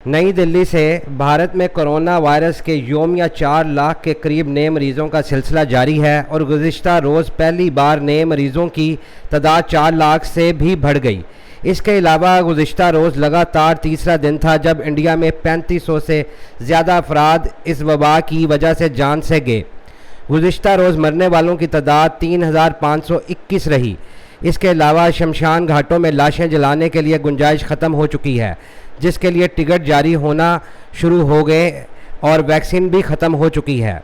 نئی دلی سے بھارت میں کرونا وائرس کے یومیہ 4 لاکھ کے قریب نئے مریضوں کا سلسلہ جاری ہے اور گزشتہ روز پہلی بار نئے مریضوں کی تعداد 4 لاکھ سے بھی بڑھ گئی۔ اس کے علاوہ گزشتہ روز لگاتار تیسرا دن تھا جب انڈیا میں 3500 سے زیادہ افراد اس وبا کی وجہ سے جان سے گئے۔ گزشتہ روز مرنے والوں کی تعداد 3521 رہی۔ اس کے علاوہ شمشان گھاٹوں میں لاشیں جلانے کے لیے گنجائش ختم ہو چکی ہے، جس کے لیے ٹکٹ جاری ہونا شروع ہو گئے اور ویکسین بھی ختم ہو چکی ہے۔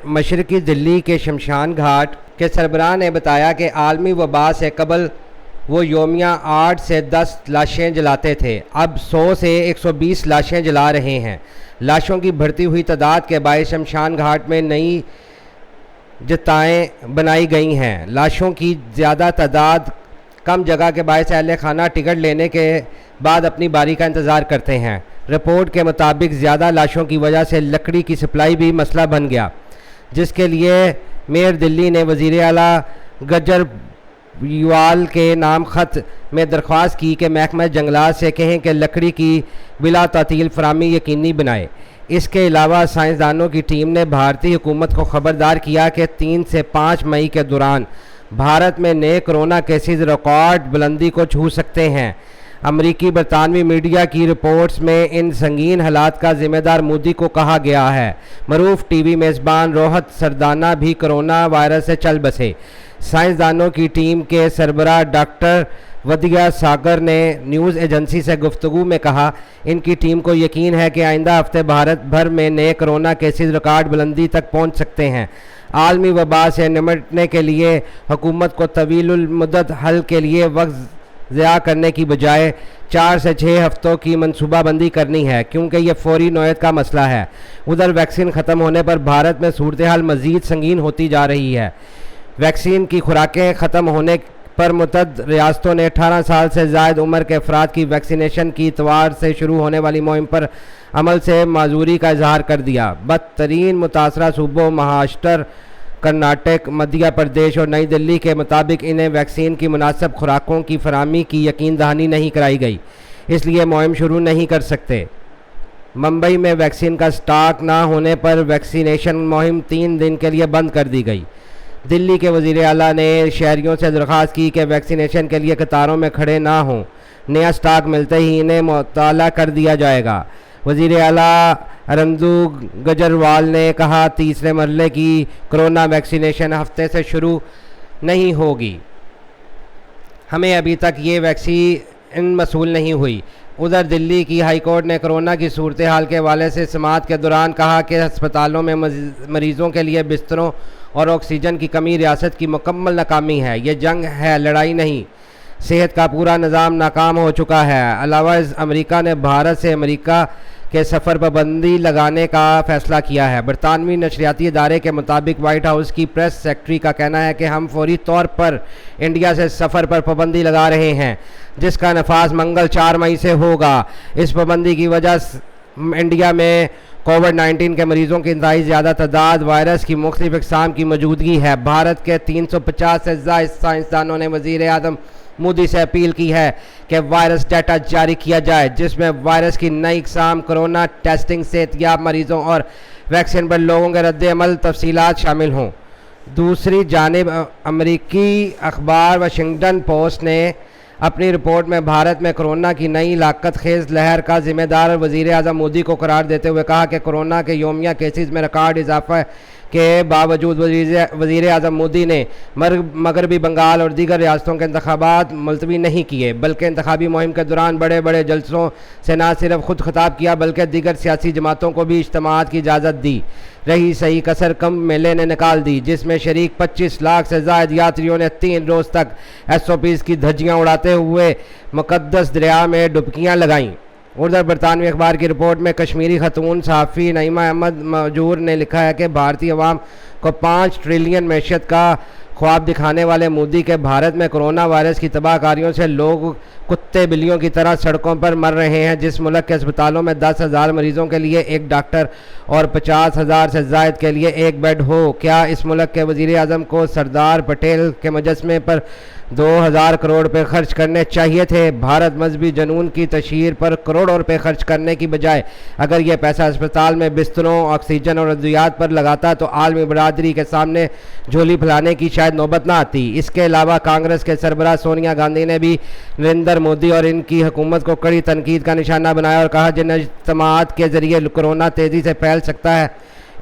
مشرقی دلی کے شمشان گھاٹ کے سربراہ نے بتایا کہ عالمی وبا سے قبل وہ یومیہ 8 سے 10 لاشیں جلاتے تھے، اب 100 سے 120 لاشیں جلا رہے ہیں۔ لاشوں کی بڑھتی ہوئی تعداد کے باعث شمشان گھاٹ میں نئی جتائیں بنائی گئی ہیں۔ لاشوں کی زیادہ تعداد کم جگہ کے باعث اہل خانہ ٹکٹ لینے کے بعد اپنی باری کا انتظار کرتے ہیں۔ رپورٹ کے مطابق زیادہ لاشوں کی وجہ سے لکڑی کی سپلائی بھی مسئلہ بن گیا، جس کے لیے میئر دلی نے وزیر اعلیٰ کیجریوال کے نام خط میں درخواست کی کہ محکمہ جنگلات سے کہیں کہ لکڑی کی بلا تعطیل فراہمی یقینی بنائے۔ اس کے علاوہ سائنسدانوں کی ٹیم نے بھارتی حکومت کو خبردار کیا کہ 3 سے 5 مئی کے دوران بھارت میں نئے کرونا کیسز ریکارڈ بلندی کو چھو سکتے ہیں۔ امریکی برطانوی میڈیا کی رپورٹس میں ان سنگین حالات کا ذمہ دار مودی کو کہا گیا ہے۔ معروف ٹی وی میزبان روہت سردانا بھی کرونا وائرس سے چل بسے۔ سائنسدانوں کی ٹیم کے سربراہ ڈاکٹر ودیا ساگر نے نیوز ایجنسی سے گفتگو میں کہا، ان کی ٹیم کو یقین ہے کہ آئندہ ہفتے بھارت بھر میں نئے کرونا کیسز ریکارڈ بلندی تک پہنچ سکتے ہیں۔ عالمی وبا سے نمٹنے کے لیے حکومت کو طویل المدت حل کے لیے وقت ضائع کرنے کی بجائے 4 سے 6 ہفتوں کی منصوبہ بندی کرنی ہے، کیونکہ یہ فوری نوعیت کا مسئلہ ہے۔ ادھر ویکسین ختم ہونے پر بھارت میں صورتحال مزید سنگین ہوتی جا رہی ہے۔ ویکسین کی خوراکیں ختم ہونے پر متعدد ریاستوں نے 18 سال سے زائد عمر کے افراد کی ویکسینیشن کی اتوار سے شروع ہونے والی مہم پر عمل سے معذوری کا اظہار کر دیا۔ بدترین متاثرہ صوبوں مہاراشٹر، کرناٹک، مدھیہ پردیش اور نئی دلی کے مطابق انہیں ویکسین کی مناسب خوراکوں کی فراہمی کی یقین دہانی نہیں کرائی گئی، اس لیے مہم شروع نہیں کر سکتے۔ ممبئی میں ویکسین کا سٹاک نہ ہونے پر ویکسینیشن مہم 3 دن کے لیے بند کر دی گئی۔ دلی کے وزیر اعلیٰ نے شہریوں سے درخواست کی کہ ویکسینیشن کے لیے قطاروں میں کھڑے نہ ہوں، نیا سٹاک ملتے ہی انہیں مطلع کر دیا جائے گا۔ وزیر اعلیٰ ارندو کیجریوال نے کہا، تیسرے مرحلے کی کرونا ویکسینیشن ہفتے سے شروع نہیں ہوگی۔ ہمیں ابھی تک یہ ویکسین موصول نہیں ہوئی۔ ادھر دلی کی ہائی کورٹ نے کرونا کی صورتحال کے حوالے سے سماعت کے دوران کہا کہ ہسپتالوں میں مریضوں کے لیے بستروں اور آکسیجن کی کمی ریاست کی مکمل ناکامی ہے۔ یہ جنگ ہے، لڑائی نہیں۔ صحت کا پورا نظام ناکام ہو چکا ہے۔ علاوہ امریکہ نے بھارت سے امریکہ کے سفر پر پابندی لگانے کا فیصلہ کیا ہے۔ برطانوی نشریاتی ادارے کے مطابق وائٹ ہاؤس کی پریس سیکرٹری کا کہنا ہے کہ ہم فوری طور پر انڈیا سے سفر پر پابندی لگا رہے ہیں، جس کا نفاذ منگل 4 مئی سے ہوگا۔ اس پابندی کی وجہ انڈیا میں کووڈ-19 کے مریضوں کی انتہائی زیادہ تعداد، وائرس کی مختلف اقسام کی موجودگی ہے۔ بھارت کے 350 سے زائد سائنسدانوں نے وزیر اعظم مودی سے اپیل کی ہے کہ وائرس ڈیٹا جاری کیا جائے، جس میں وائرس کی نئی اقسام، کرونا ٹیسٹنگ، صحت یاب مریضوں اور ویکسین پر لوگوں کے رد عمل تفصیلات شامل ہوں۔ دوسری جانب امریکی اخبار واشنگٹن پوسٹ نے اپنی رپورٹ میں بھارت میں کرونا کی نئی ہلاکت خیز لہر کا ذمہ دار وزیر اعظم مودی کو قرار دیتے ہوئے کہا کہ کرونا کے یومیہ کیسز میں ریکارڈ اضافہ کے باوجود وزیر اعظم مودی نے مغربی بنگال اور دیگر ریاستوں کے انتخابات ملتوی نہیں کیے، بلکہ انتخابی مہم کے دوران بڑے بڑے جلسوں سے نہ صرف خود خطاب کیا بلکہ دیگر سیاسی جماعتوں کو بھی اجتماعات کی اجازت دی۔ رہی صحیح کثر کم میلے نے نکال دی، جس میں شریک 25 لاکھ سے زائد یاتریوں نے 3 روز تک SOPs کی دھجیاں اڑاتے ہوئے مقدس دریا میں ڈبکیاں لگائیں۔ ادھر برطانوی اخبار کی رپورٹ میں کشمیری خاتون صحافی نعیمہ احمد مہجور نے لکھا ہے کہ بھارتی عوام کو 5 ٹریلین معیشت کا خواب دکھانے والے مودی کے بھارت میں کرونا وائرس کی تباہ کاریوں سے لوگ کتے بلیوں کی طرح سڑکوں پر مر رہے ہیں۔ جس ملک کے اسپتالوں میں 10,000 مریضوں کے لیے 1 ڈاکٹر اور 50,000 سے زائد کے لیے 1 بیڈ ہو، کیا اس ملک کے وزیر اعظم کو سردار پٹیل کے مجسمے پر 2000 کروڑ روپے خرچ کرنے چاہیے تھے۔ بھارت مذہبی جنون کی تشہیر پر کروڑوں روپے خرچ کرنے کی بجائے اگر یہ پیسہ اسپتال میں بستروں، آکسیجن اور ادویات پر لگاتا تو عالمی برادری کے سامنے جھولی پھیلانے کی شاید نوبت نہ آتی۔ اس کے علاوہ کانگریس کے سربراہ سونیا گاندھی نے بھی نریندر مودی اور ان کی حکومت کو کڑی تنقید کا نشانہ بنایا اور کہا جن اجتماعات کے ذریعے کورونا تیزی سے پھیل سکتا ہے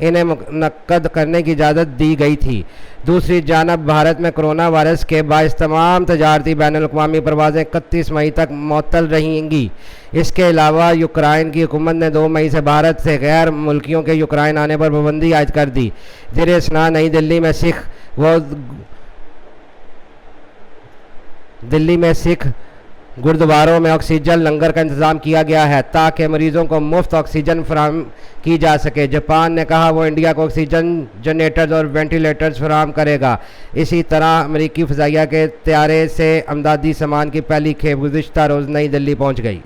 انہیں منعقد کرنے کی اجازت دی گئی تھی۔ دوسری جانب بھارت میں کورونا وائرس کے باعث تمام تجارتی بین الاقوامی پروازیں 31 مئی تک معطل رہیں گی۔ اس کے علاوہ یوکرائن کی حکومت نے 2 مئی سے بھارت سے غیر ملکیوں کے یوکرائن آنے پر پابندی عائد کر دی۔ زیر اثنا نئی دلی میں سکھ گردواروں میں آکسیجن لنگر کا انتظام کیا گیا ہے تاکہ مریضوں کو مفت آکسیجن فراہم کی جا سکے۔ جاپان نے کہا وہ انڈیا کو آکسیجن جنریٹرز اور وینٹیلیٹرز فراہم کرے گا۔ اسی طرح امریکی فضائیہ کے طیارے سے امدادی سامان کی پہلی کھیپ گزشتہ روز نئی دلی پہنچ گئی۔